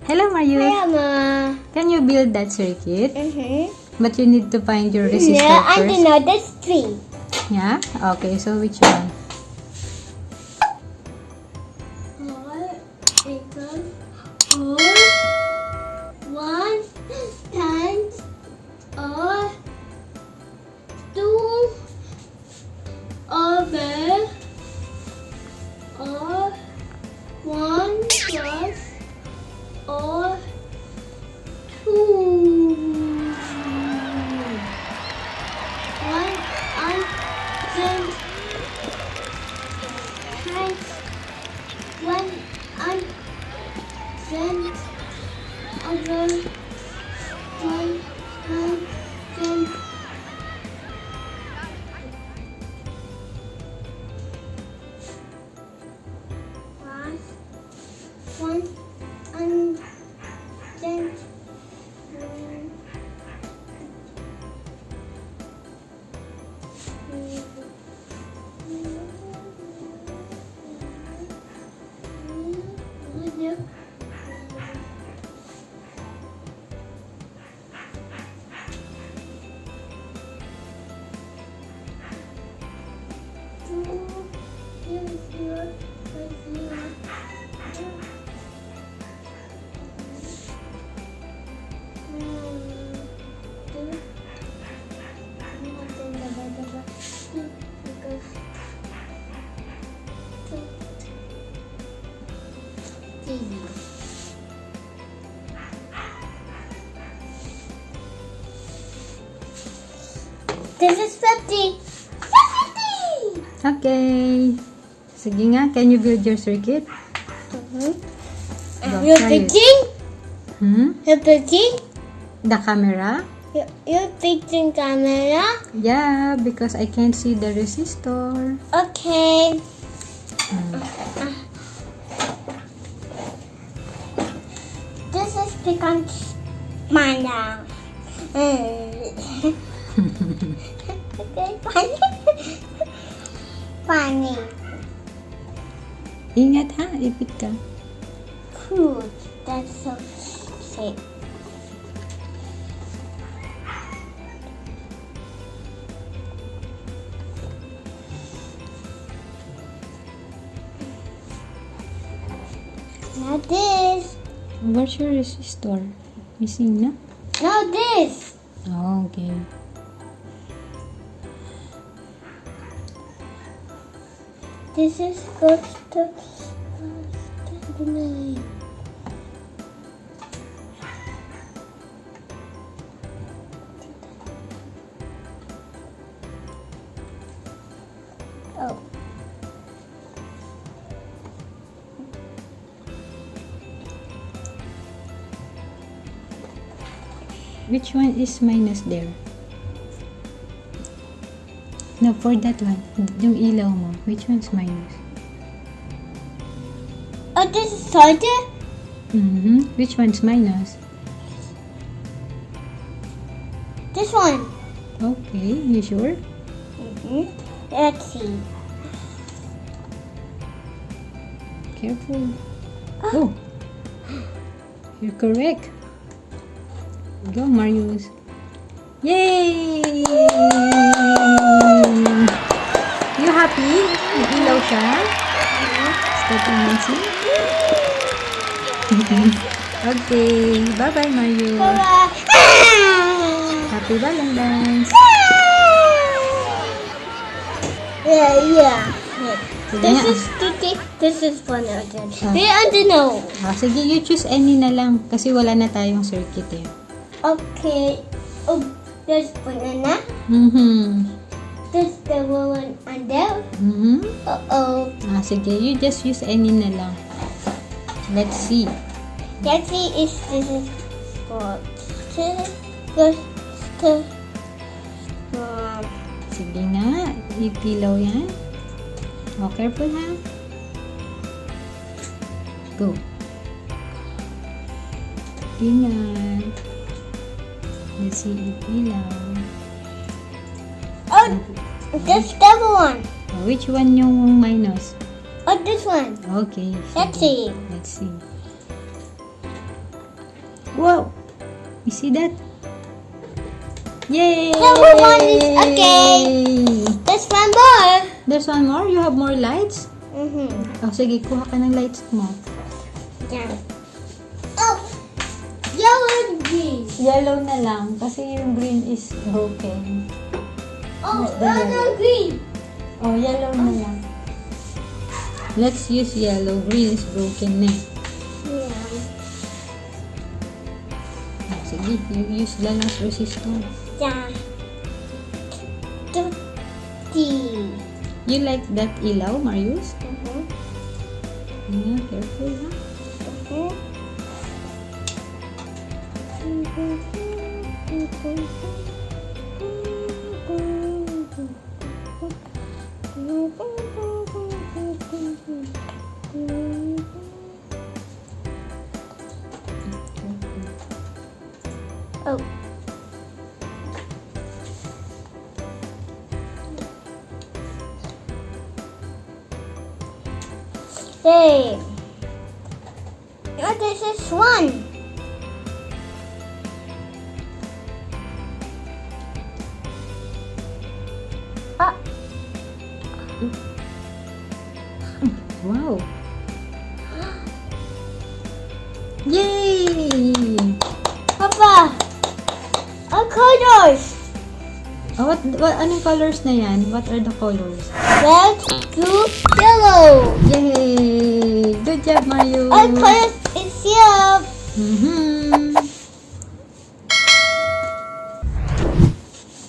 Hello, Marius. Hi, Ma. Can you build that circuit? But you need to find your resistor No, I first. don't know. There's three. Yeah? Okay, so which one? 4 equals 4. 1 times or 2 over or 1 plus or 2. This is 50. 50! Okay. Sige nga, can you build your circuit? Go, You're try it. picking? You're picking? The camera? You're fixing camera? Yeah, because I can't see the resistor. Okay. This is becomes mana. Okay, funny. Funny. Ingat ha, ipit ka. Cool. That's so safe. Now this. Where's your resistor? Missing na? Now this. Oh, okay. This is good to Oh. Which one is minus there? No, for that one. Yung ilaw mo. Which one's minus? Oh, this is soldier? Which one's minus? This one. Okay, you sure? Let's see. Careful. Oh! You're correct. Go, Marius. Yay! You happy? Nag-ilaw siya? Start dancing? Okay. Bye-bye, Marius. Bye-bye. Happy Valentine's. Yeah. Sige This nga. is sticky. This is one of them. I don't know. Sige, you choose any na lang. Kasi wala na tayong circuit eh. Okay. Oh, there's banana. There's the one under. Uh-oh. Sige, you just use any na lang. Let's see. Let's see if this is for Sige nga, ipilaw yan. Oh, careful ha. Go. Ingat. Let's see, ipilaw. Oh, this double one. Oh, which one yung minus? Oh, this one. Okay. Let's sige. see. Let's see. Wow! You see that? Yay! Number 1 is okay. There's one more. There's one more? You have more lights? Mm-hmm. Oh, sige, kuha ka ng lights mo. Yeah. Oh! Yellow and green. Yellow na lang, kasi yung green is broken. Oh, Where's the red yellow? and green. Oh, yellow na lang. Let's use yellow. Green is broken na. Yeah. Oh, sige, you use the last resistor. Yeah. Tutti. You like that ilaw, Marius? Mm-hmm. Yeah, careful ha. Oh. Hey. Oh, this is one. Ah. Wow! Yay! Papa. Our colors. Oh, anong colors na yan? What are the colors? Red, blue, yellow. Yay! Good job, Marius! Our colors is yellow. Mm-hmm.